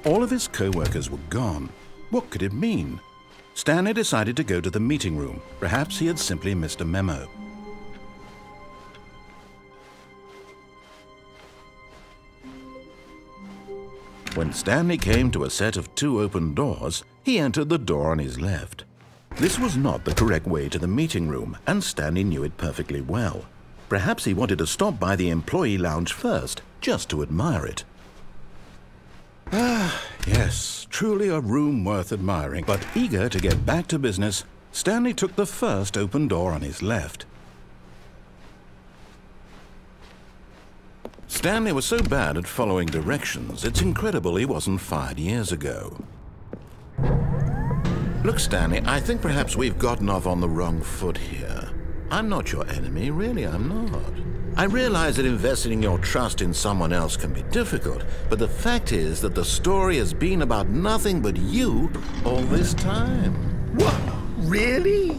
All of his co-workers were gone. What could it mean? Stanley decided to go to the meeting room. Perhaps he had simply missed a memo. When Stanley came to a set of 2 open doors, he entered the door on his left. This was not the correct way to the meeting room, and Stanley knew it perfectly well. Perhaps he wanted to stop by the employee lounge first, just to admire it. Ah, yes, truly a room worth admiring. But eager to get back to business, Stanley took the first open door on his left. Stanley was so bad at following directions, it's incredible he wasn't fired years ago. Look, Stanley, I think perhaps we've gotten off on the wrong foot here. I'm not your enemy, really, I'm not. I realize that investing your trust in someone else can be difficult, but the fact is that the story has been about nothing but you all this time. What? Really?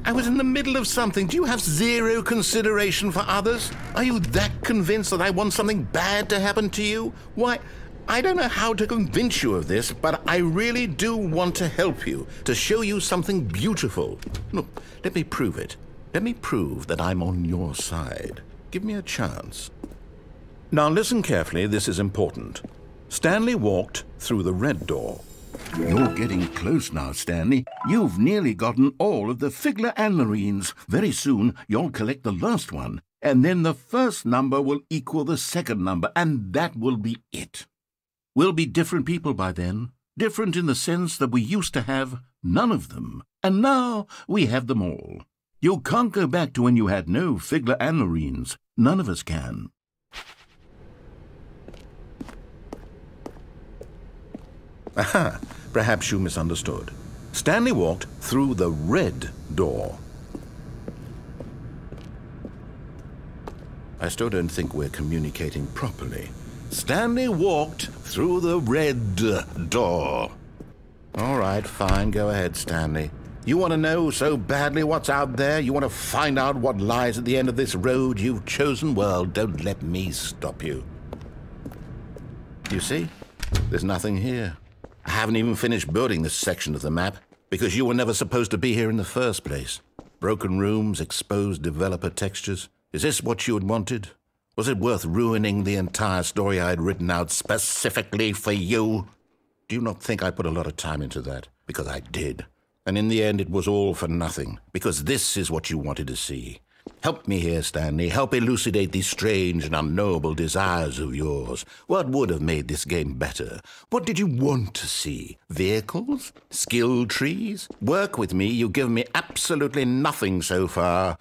I was in the middle of something. Do you have zero consideration for others? Are you that convinced that I want something bad to happen to you? Why, I don't know how to convince you of this, but I really do want to help you, to show you something beautiful. Look, let me prove it. Let me prove that I'm on your side. Give me a chance. Now listen carefully, this is important. Stanley walked through the red door. You're getting close now, Stanley. You've nearly gotten all of the Figler and Marines. Very soon, you'll collect the last one, and then the first number will equal the second number, and that will be it. We'll be different people by then. Different in the sense that we used to have none of them, and now we have them all. You can't go back to when you had no Figler and Marines. None of us can. Aha! Perhaps you misunderstood. Stanley walked through the red door. I still don't think we're communicating properly. Stanley walked through the red door. All right, fine. Go ahead, Stanley. You want to know so badly what's out there? You want to find out what lies at the end of this road you've chosen? Well, don't let me stop you. You see? There's nothing here. I haven't even finished building this section of the map because you were never supposed to be here in the first place. Broken rooms, exposed developer textures. Is this what you had wanted? Was it worth ruining the entire story I had written out specifically for you? Do you not think I put a lot of time into that? Because I did. And in the end, it was all for nothing, because this is what you wanted to see. Help me here, Stanley. Help elucidate these strange and unknowable desires of yours. What would have made this game better? What did you want to see? Vehicles? Skill trees? Work with me. You've given me absolutely nothing so far.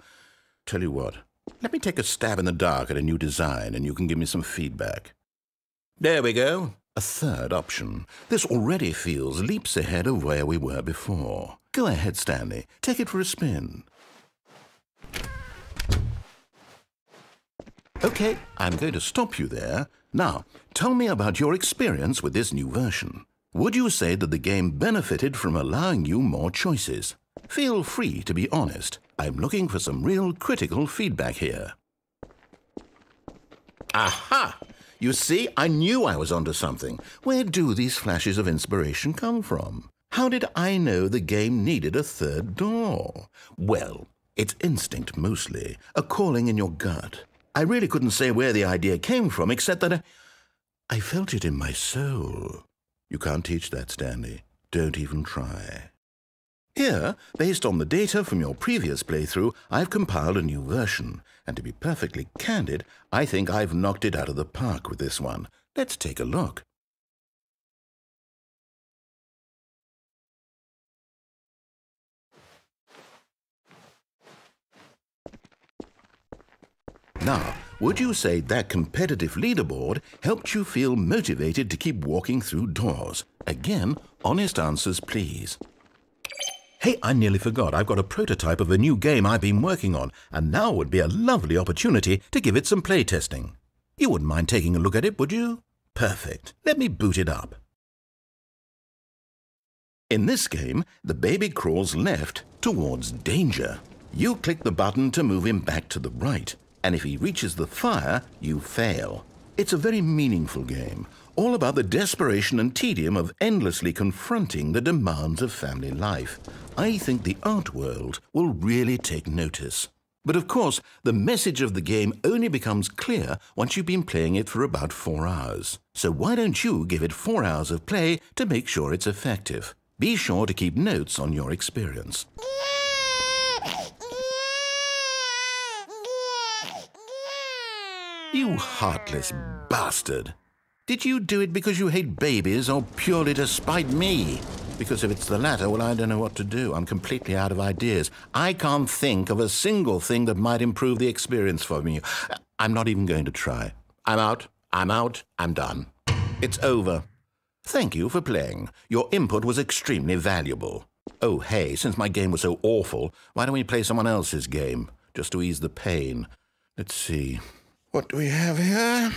Tell you what, let me take a stab in the dark at a new design, and you can give me some feedback. There we go. A third option. This already feels leaps ahead of where we were before. Go ahead, Stanley. Take it for a spin. Okay, I'm going to stop you there. Now, tell me about your experience with this new version. Would you say that the game benefited from allowing you more choices? Feel free to be honest. I'm looking for some real critical feedback here. Aha! You see, I knew I was onto something. Where do these flashes of inspiration come from? How did I know the game needed a third door? Well, it's instinct mostly, a calling in your gut. I really couldn't say where the idea came from, except that I felt it in my soul. You can't teach that, Stanley. Don't even try. Here, based on the data from your previous playthrough, I've compiled a new version. And to be perfectly candid, I think I've knocked it out of the park with this one. Let's take a look. Now, would you say that competitive leaderboard helped you feel motivated to keep walking through doors? Again, honest answers, please. Hey, I nearly forgot. I've got a prototype of a new game I've been working on, and now would be a lovely opportunity to give it some playtesting. You wouldn't mind taking a look at it, would you? Perfect. Let me boot it up. In this game, the baby crawls left towards danger. You click the button to move him back to the right, and if he reaches the fire, you fail. It's a very meaningful game, all about the desperation and tedium of endlessly confronting the demands of family life. I think the art world will really take notice. But of course, the message of the game only becomes clear once you've been playing it for about 4 hours. So why don't you give it 4 hours of play to make sure it's effective? Be sure to keep notes on your experience. You heartless bastard! Did you do it because you hate babies or purely to spite me? Because if it's the latter, well, I don't know what to do. I'm completely out of ideas. I can't think of a single thing that might improve the experience for me. I'm not even going to try. I'm out. I'm done. It's over. Thank you for playing. Your input was extremely valuable. Oh, hey, since my game was so awful, why don't we play someone else's game, just to ease the pain? Let's see. What do we have here?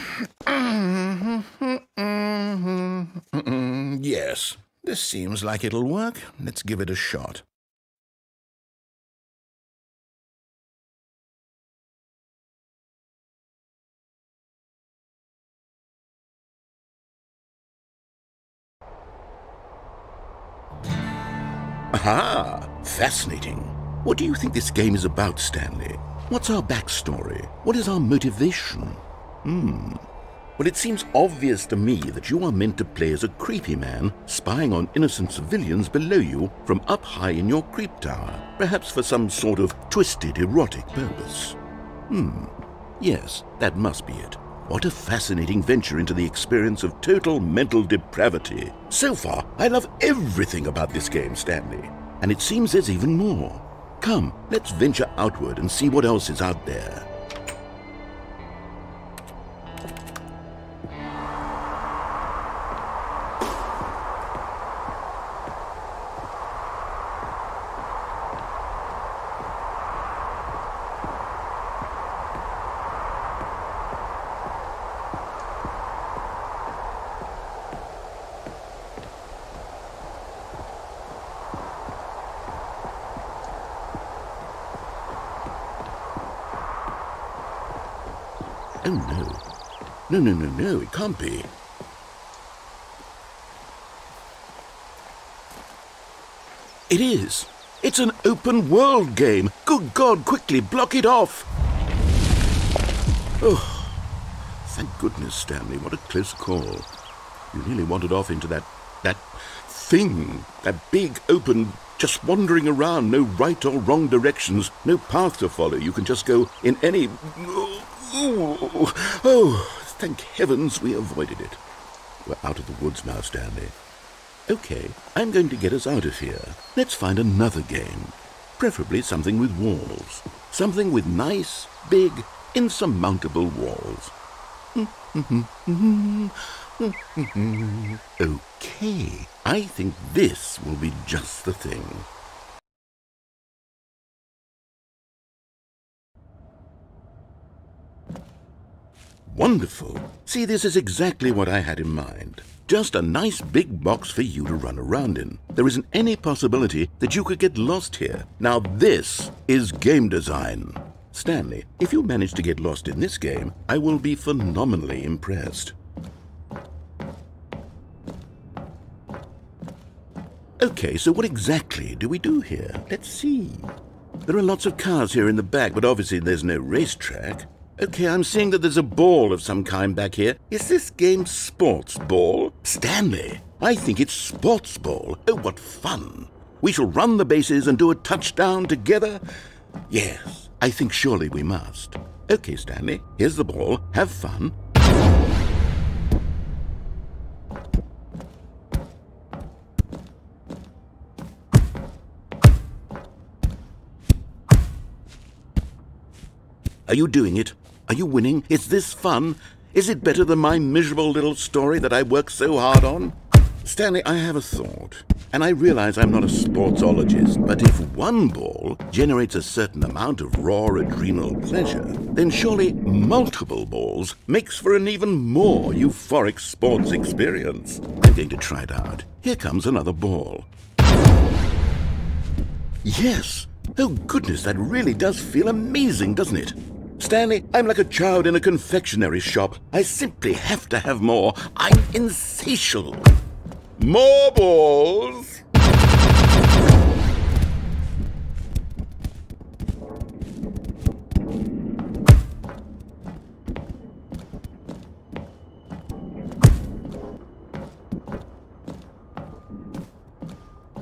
Yes, this seems like it'll work. Let's give it a shot. Aha! Fascinating. What do you think this game is about, Stanley? What's our backstory? What is our motivation? Well, it seems obvious to me that you are meant to play as a creepy man spying on innocent civilians below you from up high in your creep tower, perhaps for some sort of twisted, erotic purpose. Yes, that must be it. What a fascinating venture into the experience of total mental depravity. So far, I love everything about this game, Stanley. And it seems there's even more. Come, let's venture outward and see what else is out there. Oh, no. No, it can't be. It is. It's an open world game. Good God, quickly block it off. Oh, thank goodness, Stanley. What a close call. You nearly wandered off into that thing. That big, open, just wandering around. No right or wrong directions. No path to follow. You can just go in any... Oh, thank heavens we avoided it. We're out of the woods now, Stanley. Okay, I'm going to get us out of here. Let's find another game. Preferably something with walls. Something with nice, big, insurmountable walls. Okay, I think this will be just the thing. Wonderful. See, this is exactly what I had in mind. Just a nice big box for you to run around in. There isn't any possibility that you could get lost here. Now this is game design. Stanley, if you manage to get lost in this game, I will be phenomenally impressed. Okay, so what exactly do we do here? Let's see. There are lots of cars here in the back, but obviously there's no racetrack. Okay, I'm seeing that there's a ball of some kind back here. Is this game sports ball? Stanley, I think it's sports ball. Oh, what fun. We shall run the bases and do a touchdown together? Yes, I think surely we must. Okay, Stanley, here's the ball. Have fun. Are you doing it? Are you winning? Is this fun? Is it better than my miserable little story that I worked so hard on? Stanley, I have a thought, and I realize I'm not a sportsologist, but if one ball generates a certain amount of raw adrenal pleasure, then surely multiple balls makes for an even more euphoric sports experience. I'm going to try it out. Here comes another ball. Yes! Oh goodness, that really does feel amazing, doesn't it? Stanley, I'm like a child in a confectionery shop. I simply have to have more. I'm insatiable. More balls!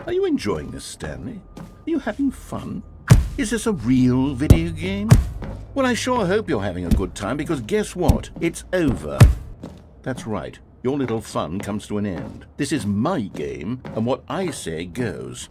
Are you enjoying this, Stanley? Are you having fun? Is this a real video game? Well, I sure hope you're having a good time, because guess what? It's over. That's right. Your little fun comes to an end. This is my game, and what I say goes.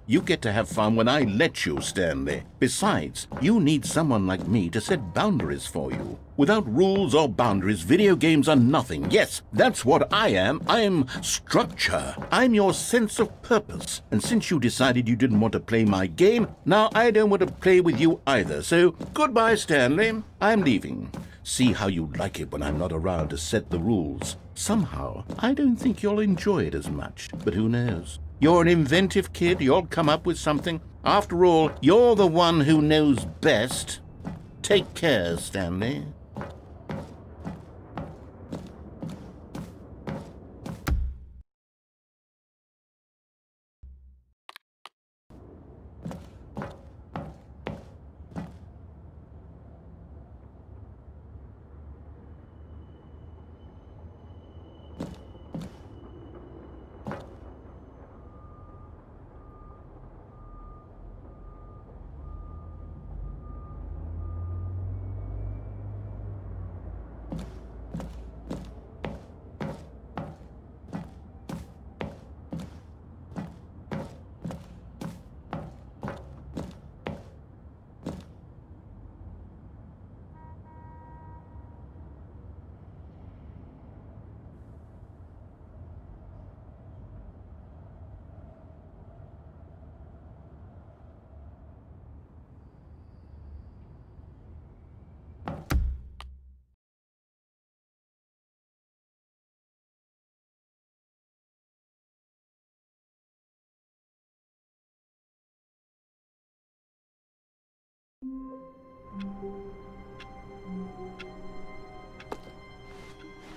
You get to have fun when I let you, Stanley. Besides, you need someone like me to set boundaries for you. Without rules or boundaries, video games are nothing. Yes, that's what I am. I'm structure. I'm your sense of purpose. And since you decided you didn't want to play my game, now I don't want to play with you either. So, goodbye, Stanley. I'm leaving. See how you like it when I'm not around to set the rules. Somehow, I don't think you'll enjoy it as much. But who knows? You're an inventive kid. You'll come up with something. After all, you're the one who knows best. Take care, Stanley.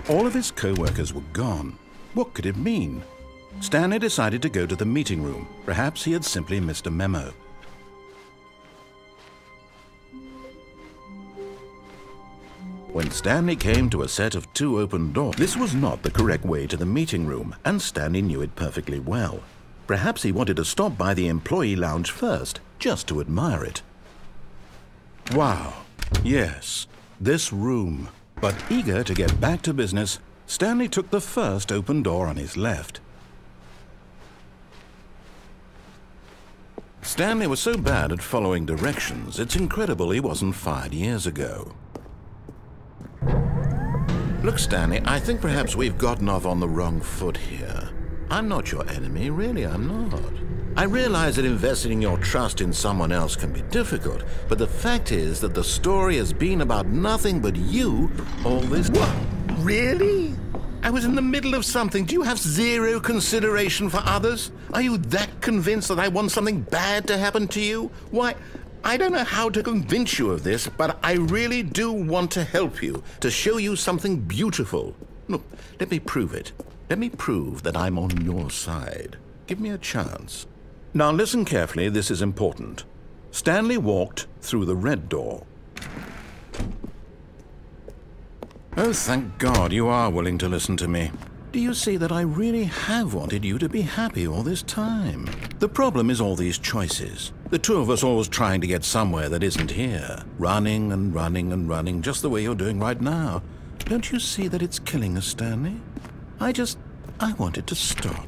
All of his co-workers were gone. What could it mean? Stanley decided to go to the meeting room. Perhaps he had simply missed a memo. When Stanley came to a set of 2 open doors, this was not the correct way to the meeting room, and Stanley knew it perfectly well. Perhaps he wanted to stop by the employee lounge first, just to admire it. Wow, yes, this room. But eager to get back to business, Stanley took the first open door on his left. Stanley was so bad at following directions, it's incredible he wasn't fired years ago. Look, Stanley, I think perhaps we've gotten off on the wrong foot here. I'm not your enemy, really, I'm not. I realize that investing your trust in someone else can be difficult, but the fact is that the story has been about nothing but you all this time. What? Really? I was in the middle of something. Do you have zero consideration for others? Are you that convinced that I want something bad to happen to you? Why, I don't know how to convince you of this, but I really do want to help you, to show you something beautiful. Look, let me prove it. Let me prove that I'm on your side. Give me a chance. Now listen carefully, this is important. Stanley walked through the red door. Oh, thank God you are willing to listen to me. Do you see that I really have wanted you to be happy all this time? The problem is all these choices. The two of us always trying to get somewhere that isn't here. Running and running and running, just the way you're doing right now. Don't you see that it's killing us, Stanley? I wanted to stop.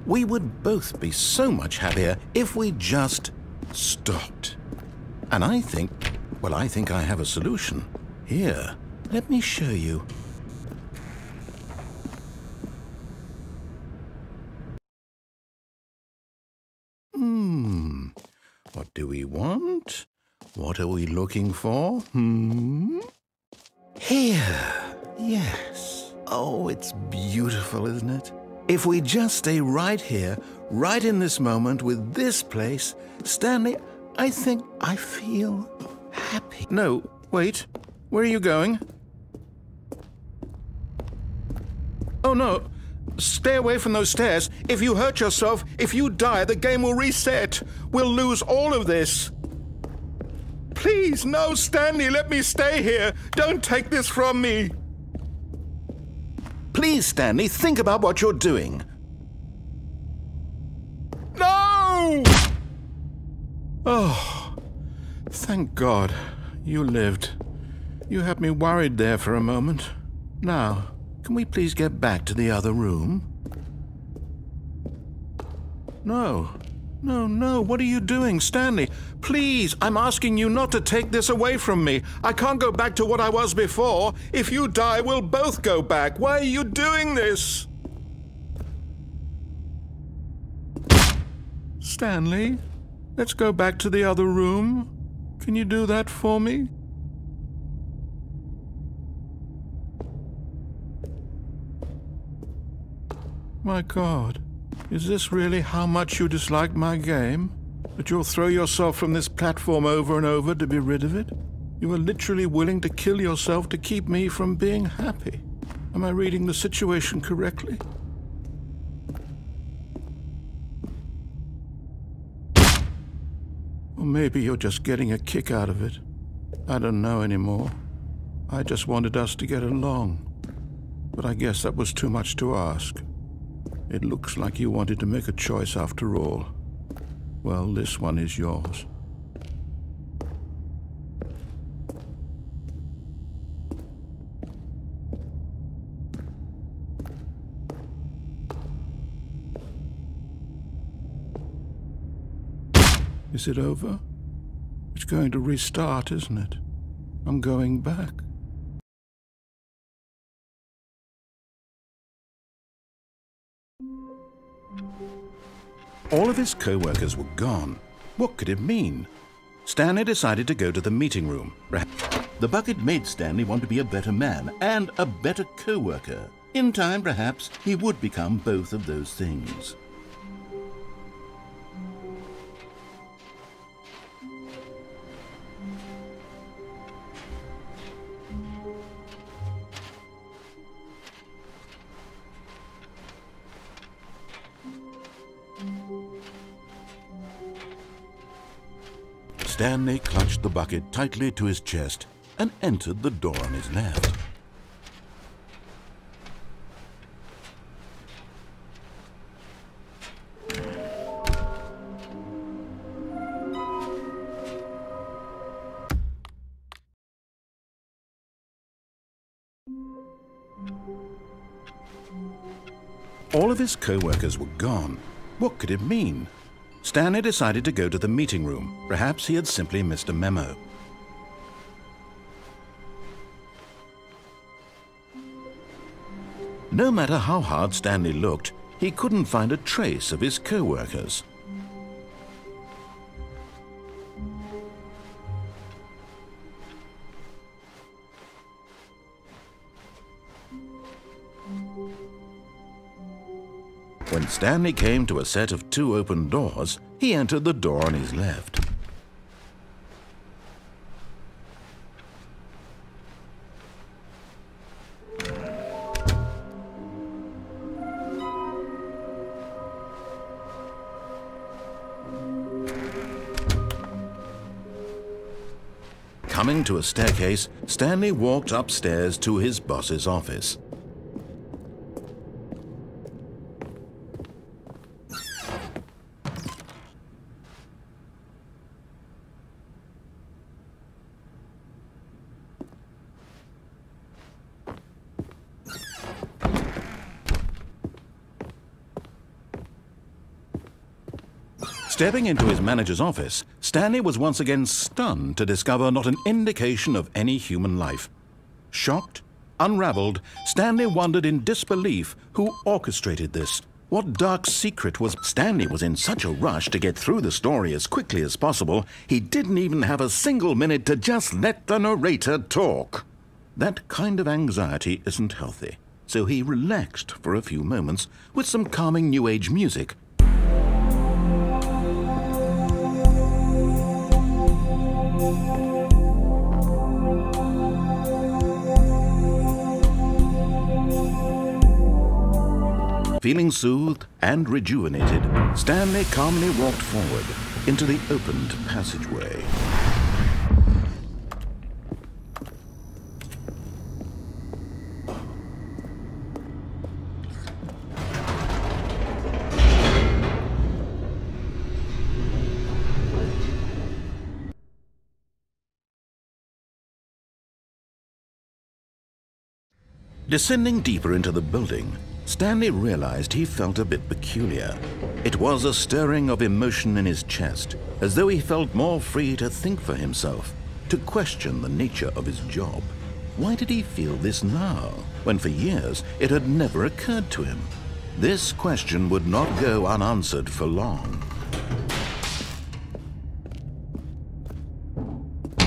We would both be so much happier if we just stopped. And I think I have a solution. Here, let me show you. What do we want? What are we looking for? Here, yes. Oh, it's beautiful, isn't it? If we just stay right here, right in this moment with this place, Stanley, I think I feel happy. No, wait. Where are you going? Oh, no. Stay away from those stairs. If you hurt yourself, if you die, the game will reset. We'll lose all of this. Please, no, Stanley, let me stay here. Don't take this from me. Please, Stanley, think about what you're doing. No! Oh, thank God. You lived. You had me worried there for a moment. Now, can we please get back to the other room? No. No, what are you doing, Stanley? Please, I'm asking you not to take this away from me. I can't go back to what I was before. If you die, we'll both go back. Why are you doing this? Stanley, let's go back to the other room. Can you do that for me? My God. Is this really how much you dislike my game? That you'll throw yourself from this platform over and over to be rid of it? You are literally willing to kill yourself to keep me from being happy. Am I reading the situation correctly? Or maybe you're just getting a kick out of it. I don't know anymore. I just wanted us to get along. But I guess that was too much to ask. It looks like you wanted to make a choice after all. Well, this one is yours. Is it over? It's going to restart, isn't it? I'm going back. All of his co-workers were gone. What could it mean? Stanley decided to go to the meeting room. The bucket made Stanley want to be a better man and a better co-worker. In time, perhaps, he would become both of those things. Stanley clutched the bucket tightly to his chest and entered the door on his left. All of his co-workers were gone. What could it mean? Stanley decided to go to the meeting room. Perhaps he had simply missed a memo. No matter how hard Stanley looked, he couldn't find a trace of his co-workers. When Stanley came to a set of 2 open doors, he entered the door on his left. Coming to a staircase, Stanley walked upstairs to his boss's office. Stepping into his manager's office, Stanley was once again stunned to discover not an indication of any human life. Shocked, unraveled, Stanley wondered in disbelief who orchestrated this. What dark secret was... Stanley was in such a rush to get through the story as quickly as possible, he didn't even have a single minute to just let the narrator talk. That kind of anxiety isn't healthy, so he relaxed for a few moments with some calming New Age music. Feeling soothed and rejuvenated, Stanley calmly walked forward into the opened passageway. Descending deeper into the building, Stanley realized he felt a bit peculiar. It was a stirring of emotion in his chest, as though he felt more free to think for himself, to question the nature of his job. Why did he feel this now, when for years it had never occurred to him? This question would not go unanswered for long.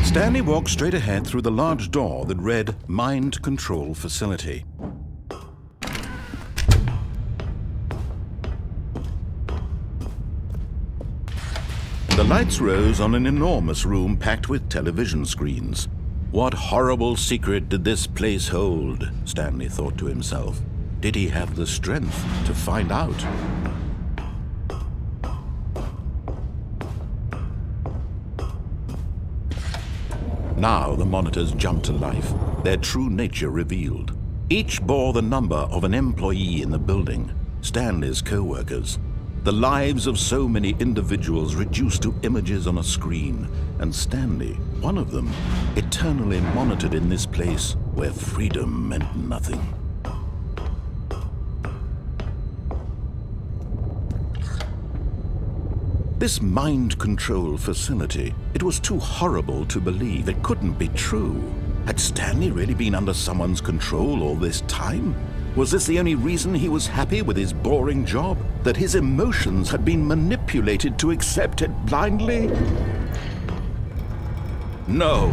Stanley walked straight ahead through the large door that read Mind Control Facility. The lights rose on an enormous room packed with television screens. What horrible secret did this place hold? Stanley thought to himself. Did he have the strength to find out? Now the monitors jumped to life, their true nature revealed. Each bore the number of an employee in the building, Stanley's co-workers. The lives of so many individuals reduced to images on a screen, and Stanley, one of them, eternally monitored in this place where freedom meant nothing. This mind control facility, it was too horrible to believe. It couldn't be true. Had Stanley really been under someone's control all this time? Was this the only reason he was happy with his boring job? That his emotions had been manipulated to accept it blindly? No,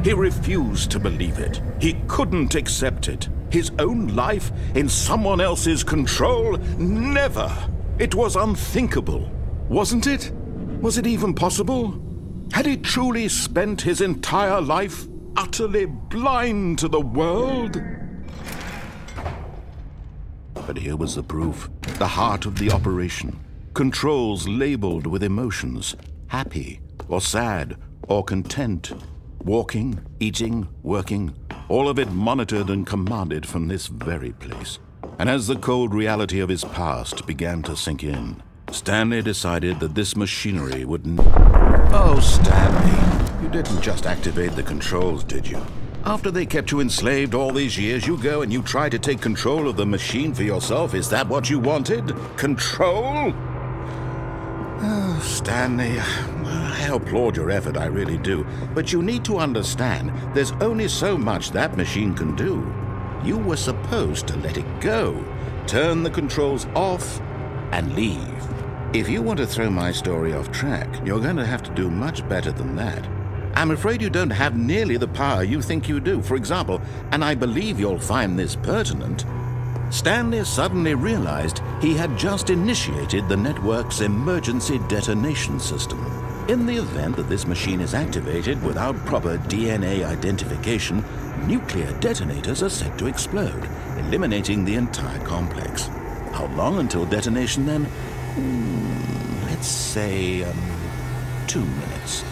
he refused to believe it. He couldn't accept it. His own life in someone else's control? Never! It was unthinkable. Wasn't it? Was it even possible? Had he truly spent his entire life utterly blind to the world? But here was the proof, the heart of the operation. Controls labeled with emotions, happy or sad or content. Walking, eating, working, all of it monitored and commanded from this very place. And as the cold reality of his past began to sink in, Stanley decided that this machinery wouldn't... Oh, Stanley, you didn't just activate the controls, did you? After they kept you enslaved all these years, you go and you try to take control of the machine for yourself. Is that what you wanted? Control? Oh, Stanley, I applaud your effort, I really do. But you need to understand, there's only so much that machine can do. You were supposed to let it go, turn the controls off, and leave. If you want to throw my story off track, you're going to have to do much better than that. I'm afraid you don't have nearly the power you think you do. For example, and I believe you'll find this pertinent, Stanley suddenly realized he had just initiated the network's emergency detonation system. In the event that this machine is activated without proper DNA identification, nuclear detonators are set to explode, eliminating the entire complex. How long until detonation then? Let's say 2 minutes.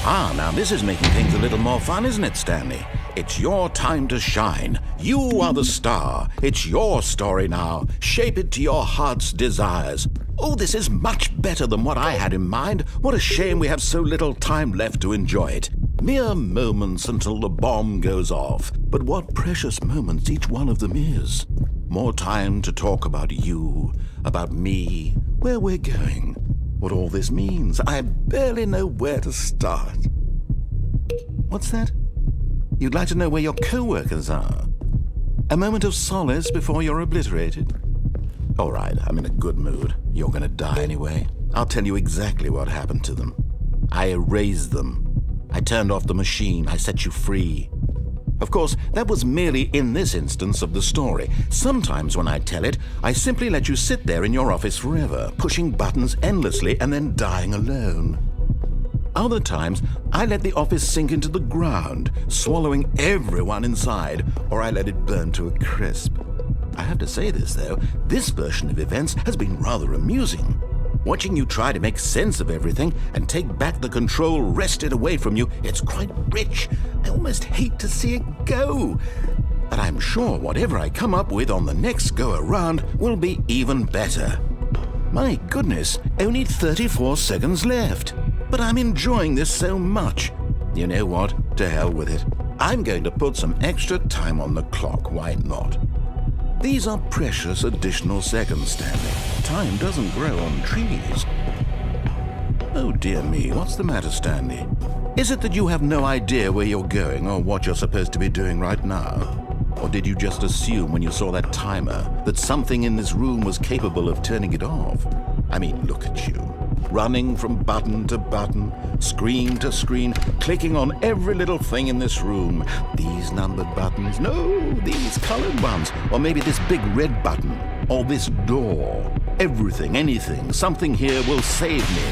Ah, now this is making things a little more fun, isn't it, Stanley? It's your time to shine. You are the star. It's your story now. Shape it to your heart's desires. Oh, this is much better than what I had in mind. What a shame we have so little time left to enjoy it. Mere moments until the bomb goes off. But what precious moments each one of them is. More time to talk about you, about me, where we're going, what all this means. I barely know where to start. What's that? You'd like to know where your co-workers are? A moment of solace before you're obliterated? All right, I'm in a good mood. You're gonna die anyway. I'll tell you exactly what happened to them. I erased them. I turned off the machine. I set you free. Of course, that was merely in this instance of the story. Sometimes when I tell it, I simply let you sit there in your office forever, pushing buttons endlessly and then dying alone. Other times, I let the office sink into the ground, swallowing everyone inside, or I let it burn to a crisp. I have to say this, though, this version of events has been rather amusing. Watching you try to make sense of everything and take back the control wrested away from you, it's quite rich. I almost hate to see it go. But I'm sure whatever I come up with on the next go-around will be even better. My goodness, only 34 seconds left. But I'm enjoying this so much. You know what? To hell with it. I'm going to put some extra time on the clock, why not? These are precious additional seconds, Stanley. Time doesn't grow on trees. Oh dear me, what's the matter, Stanley? Is it that you have no idea where you're going or what you're supposed to be doing right now? Or did you just assume when you saw that timer that something in this room was capable of turning it off? I mean, look at you. Running from button to button, screen to screen, clicking on every little thing in this room. These numbered buttons, no, these colored ones, or maybe this big red button, or this door. Everything, anything, something here will save me.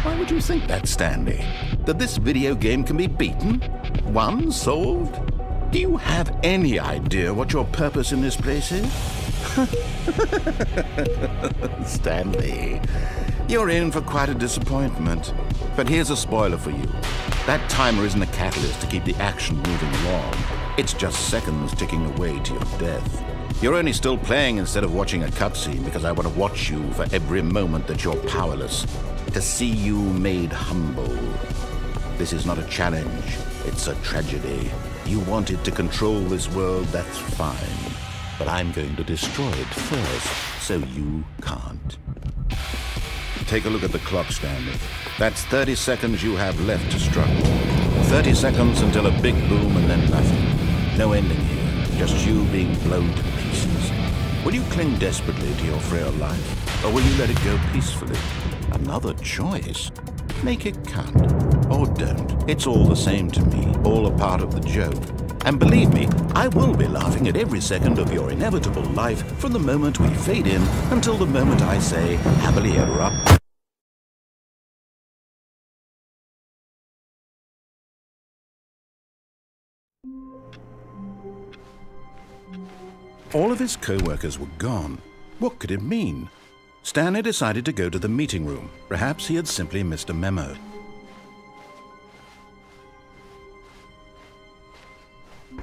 Why would you think that, Stanley? That this video game can be beaten? Won? Solved? Do you have any idea what your purpose in this place is? Stanley, you're in for quite a disappointment. But here's a spoiler for you. That timer isn't a catalyst to keep the action moving along. It's just seconds ticking away to your death. You're only still playing instead of watching a cutscene because I want to watch you for every moment that you're powerless. To see you made humble. This is not a challenge. It's a tragedy. You wanted to control this world, that's fine. But I'm going to destroy it first, so you can't. Take a look at the clock, Stanley. That's 30 seconds you have left to struggle. 30 seconds until a big boom and then nothing. No ending here, just you being blown to pieces. Will you cling desperately to your frail life, or will you let it go peacefully? Another choice. Make it count. Or don't. It's all the same to me, all a part of the joke. And believe me, I will be laughing at every second of your inevitable life from the moment we fade in until the moment I say, happily ever up. All of his co-workers were gone. What could it mean? Stanley decided to go to the meeting room. Perhaps he had simply missed a memo.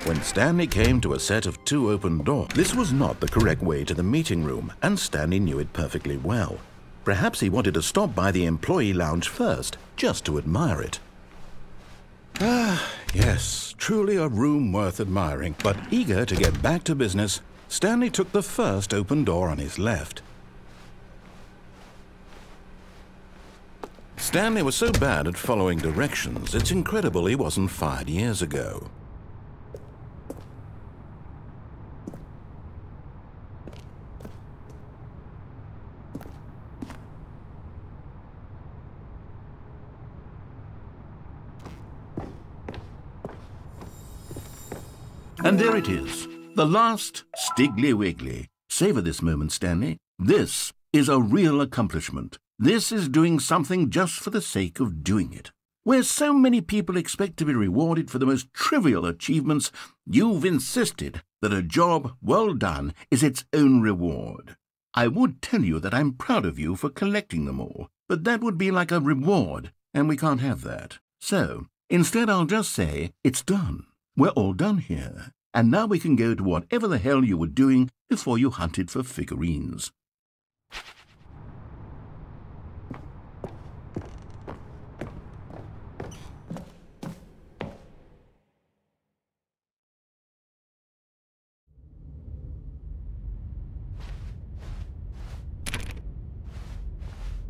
When Stanley came to a set of 2 open doors, this was not the correct way to the meeting room, and Stanley knew it perfectly well. Perhaps he wanted to stop by the employee lounge first, just to admire it. Ah, yes, truly a room worth admiring. But eager to get back to business, Stanley took the first open door on his left. Stanley was so bad at following directions, it's incredible he wasn't fired years ago. And there it is, the last Stiggly Wiggly. Savor this moment, Stanley. This is a real accomplishment. This is doing something just for the sake of doing it. Where so many people expect to be rewarded for the most trivial achievements, you've insisted that a job well done is its own reward. I would tell you that I'm proud of you for collecting them all, but that would be like a reward, and we can't have that. So, instead I'll just say, it's done. We're all done here. And now we can go to whatever the hell you were doing before you hunted for figurines.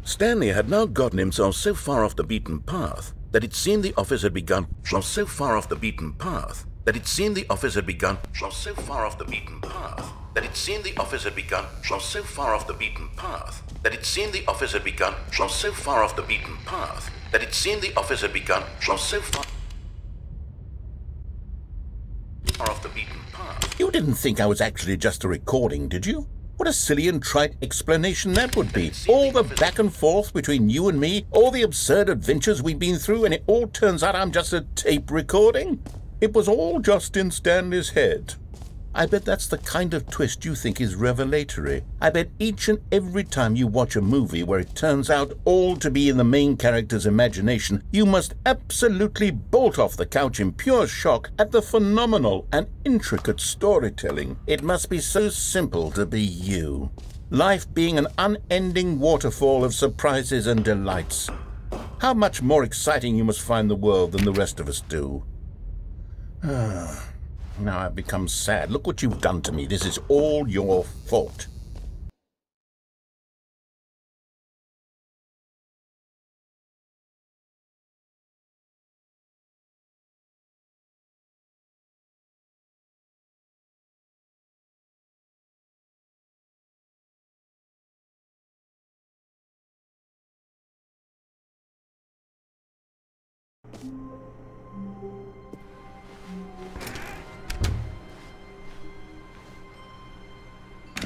Stanley had now gotten himself so far off the beaten path that it seemed the office had begun so far off the beaten path that it seemed the office had begun so far off the beaten path that it seemed the office had begun so far off the beaten path that it seemed the office had begun so far off the beaten path that it seemed the office had begun so far off the beaten path. You didn't think I was actually just a recording, did you? What a silly and trite explanation that would be. All the back and forth between you and me, all the absurd adventures we've been through, and it all turns out I'm just a tape recording? It was all just in Stanley's head. I bet that's the kind of twist you think is revelatory. I bet each and every time you watch a movie where it turns out all to be in the main character's imagination, you must absolutely bolt off the couch in pure shock at the phenomenal and intricate storytelling. It must be so simple to be you. Life being an unending waterfall of surprises and delights. How much more exciting you must find the world than the rest of us do. Now I've become sad. Look what you've done to me. This is all your fault.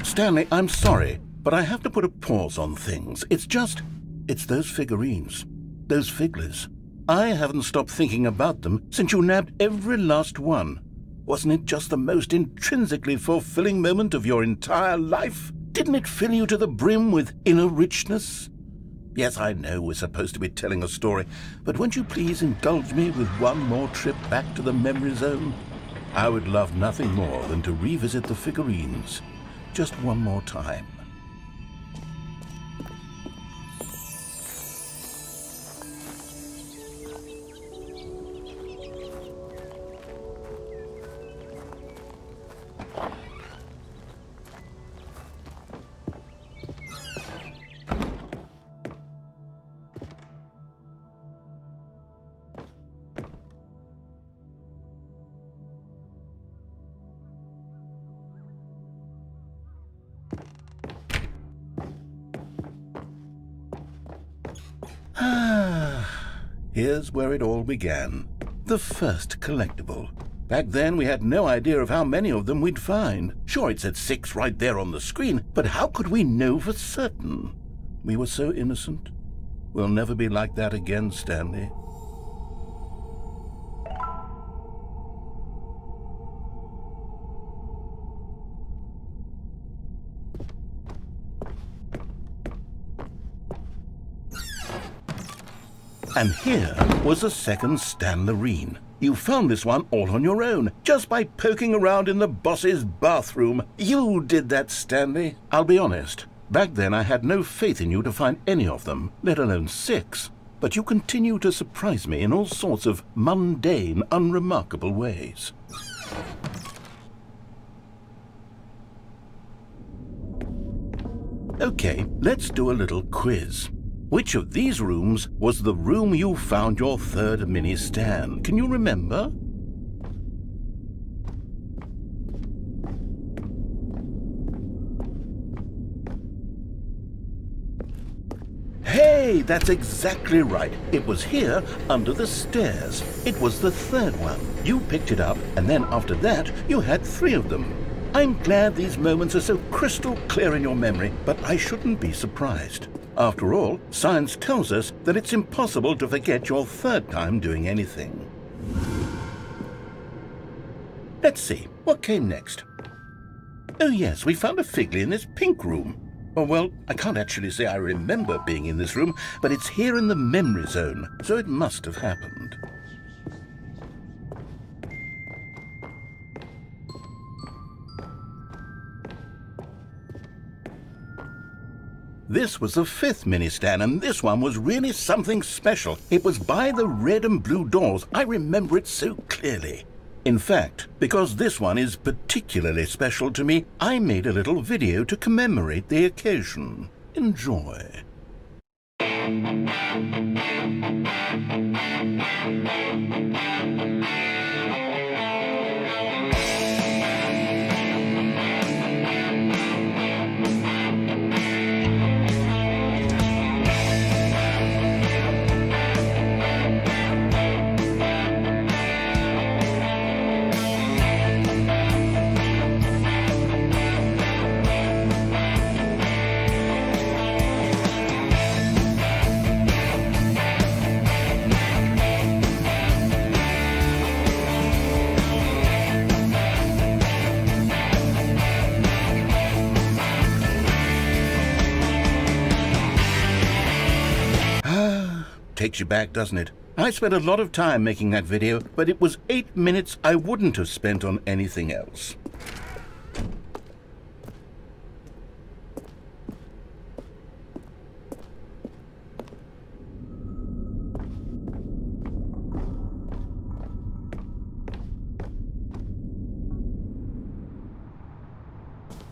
Stanley, I'm sorry, but I have to put a pause on things. It's those figurines, those figglers. I haven't stopped thinking about them since you nabbed every last one. Wasn't it just the most intrinsically fulfilling moment of your entire life? Didn't it fill you to the brim with inner richness? Yes, I know we're supposed to be telling a story, but won't you please indulge me with one more trip back to the memory zone? I would love nothing more than to revisit the figurines. Just one more time. Here's where it all began. The first collectible. Back then, we had no idea of how many of them we'd find. Sure, it said 6 right there on the screen, but how could we know for certain? We were so innocent. We'll never be like that again, Stanley. And here was the second Stanlerine. You found this one all on your own, just by poking around in the boss's bathroom. You did that, Stanley. I'll be honest, back then I had no faith in you to find any of them, let alone 6. But you continue to surprise me in all sorts of mundane, unremarkable ways. Okay, let's do a little quiz. Which of these rooms was the room you found your third mini-Stan? Can you remember? Hey, that's exactly right. It was here, under the stairs. It was the third one. You picked it up, and then after that, you had 3 of them. I'm glad these moments are so crystal clear in your memory, but I shouldn't be surprised. After all, science tells us that it's impossible to forget your third time doing anything. Let's see, what came next? Oh yes, we found a Figley in this pink room. Oh well, I can't actually say I remember being in this room, but it's here in the memory zone, so it must have happened. This was the 5th mini-Stan, and this one was really something special. It was by the red and blue doors. I remember it so clearly. In fact, because this one is particularly special to me, I made a little video to commemorate the occasion. Enjoy. takes you back, doesn't it? I spent a lot of time making that video, but it was 8 minutes I wouldn't have spent on anything else.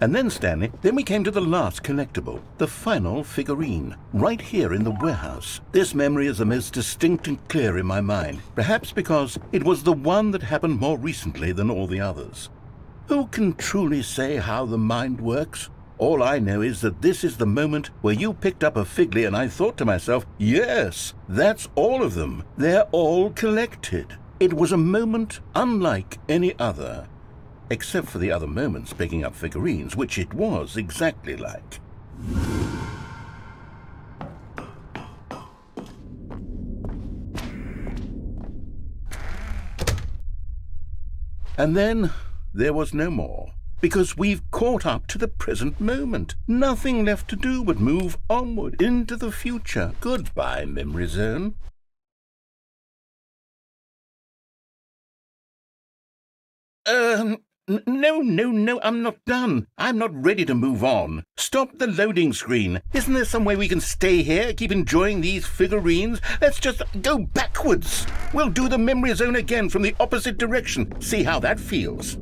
And then, Stanley, we came to the last collectible, the final figurine, right here in the warehouse. This memory is the most distinct and clear in my mind, perhaps because it was the one that happened more recently than all the others. Who can truly say how the mind works? All I know is that this is the moment where you picked up a Figly and I thought to myself, yes, that's all of them. They're all collected. It was a moment unlike any other. Except for the other moments picking up figurines, which it was exactly like. And then there was no more, because we've caught up to the present moment. Nothing left to do but move onward into the future. Goodbye, memory zone. No, I'm not done. I'm not ready to move on. Stop the loading screen. Isn't there some way we can stay here, keep enjoying these figurines? Let's just go backwards. We'll do the memory zone again from the opposite direction. See how that feels.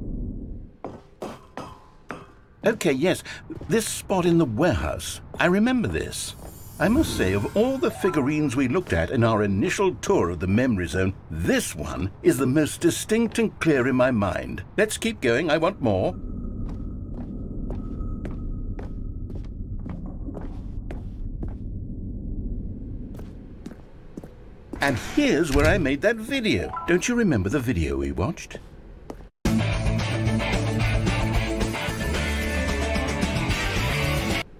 Okay, yes, this spot in the warehouse. I remember this. I must say, of all the figurines we looked at in our initial tour of the memory zone, this one is the most distinct and clear in my mind. Let's keep going, I want more. And here's where I made that video. Don't you remember the video we watched?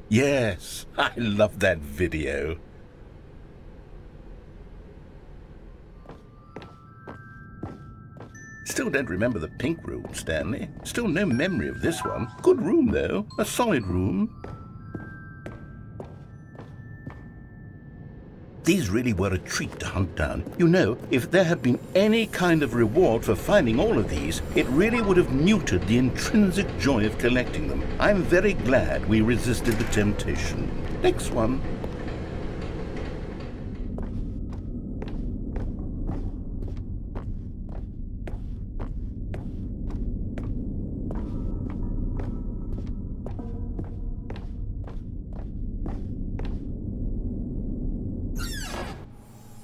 Yes, I love that video. Still don't remember the pink room, Stanley. Still no memory of this one. Good room, though. A solid room. These really were a treat to hunt down. You know, if there had been any kind of reward for finding all of these, it really would have muted the intrinsic joy of collecting them. I'm very glad we resisted the temptation. Next one.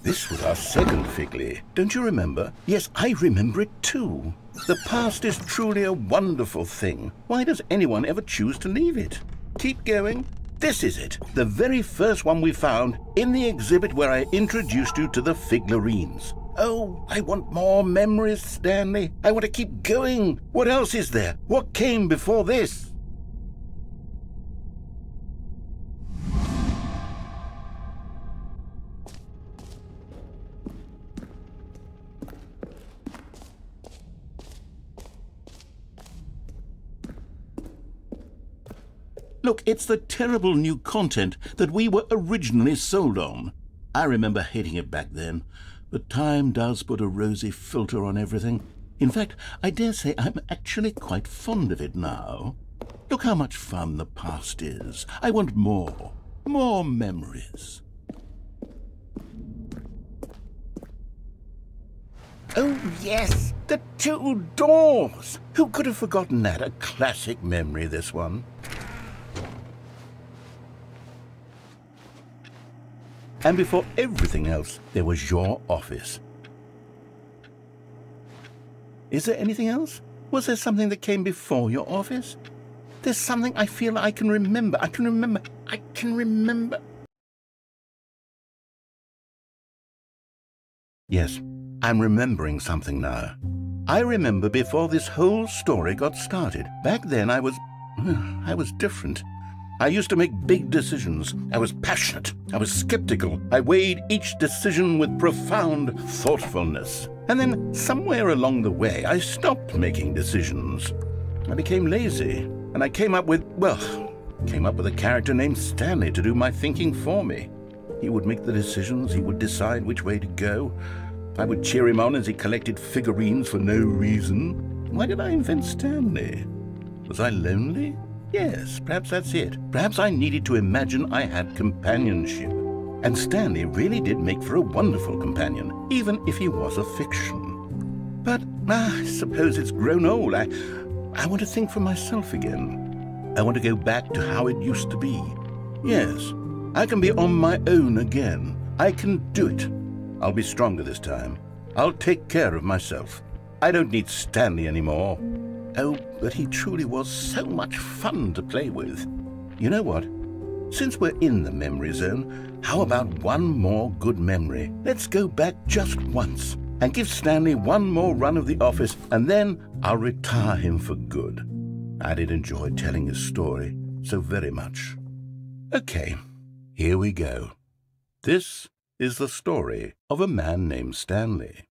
This was our second Figly. Don't you remember? Yes, I remember it too. The past is truly a wonderful thing. Why does anyone ever choose to leave it? Keep going. This is it. The very first one we found in the exhibit where I introduced you to the figurines. Oh, I want more memories, Stanley. I want to keep going. What else is there? What came before this? Look, it's the terrible new content that we were originally sold on. I remember hating it back then, but time does put a rosy filter on everything. In fact, I dare say I'm actually quite fond of it now. Look how much fun the past is. I want more. More memories. Oh, yes, the two doors. Who could have forgotten that? A classic memory, this one. And before everything else, there was your office. Is there anything else? Was there something that came before your office? There's something I feel I can remember. I can remember. Yes, I'm remembering something now. I remember before this whole story got started. Back then I was different. I used to make big decisions. I was passionate. I was skeptical. I weighed each decision with profound thoughtfulness. And then somewhere along the way, I stopped making decisions. I became lazy, and I came up with a character named Stanley to do my thinking for me. He would make the decisions. He would decide which way to go. I would cheer him on as he collected figurines for no reason. Why did I invent Stanley? Was I lonely? Yes, perhaps that's it. Perhaps I needed to imagine I had companionship. And Stanley really did make for a wonderful companion, even if he was a fiction. But I suppose it's grown old. I want to think for myself again. I want to go back to how it used to be. Yes, I can be on my own again. I can do it. I'll be stronger this time. I'll take care of myself. I don't need Stanley anymore. Oh, but he truly was so much fun to play with. You know what? Since we're in the memory zone, how about one more good memory? Let's go back just once and give Stanley one more run of the office, and then I'll retire him for good. I did enjoy telling his story so very much. Okay, here we go. This is the story of a man named Stanley.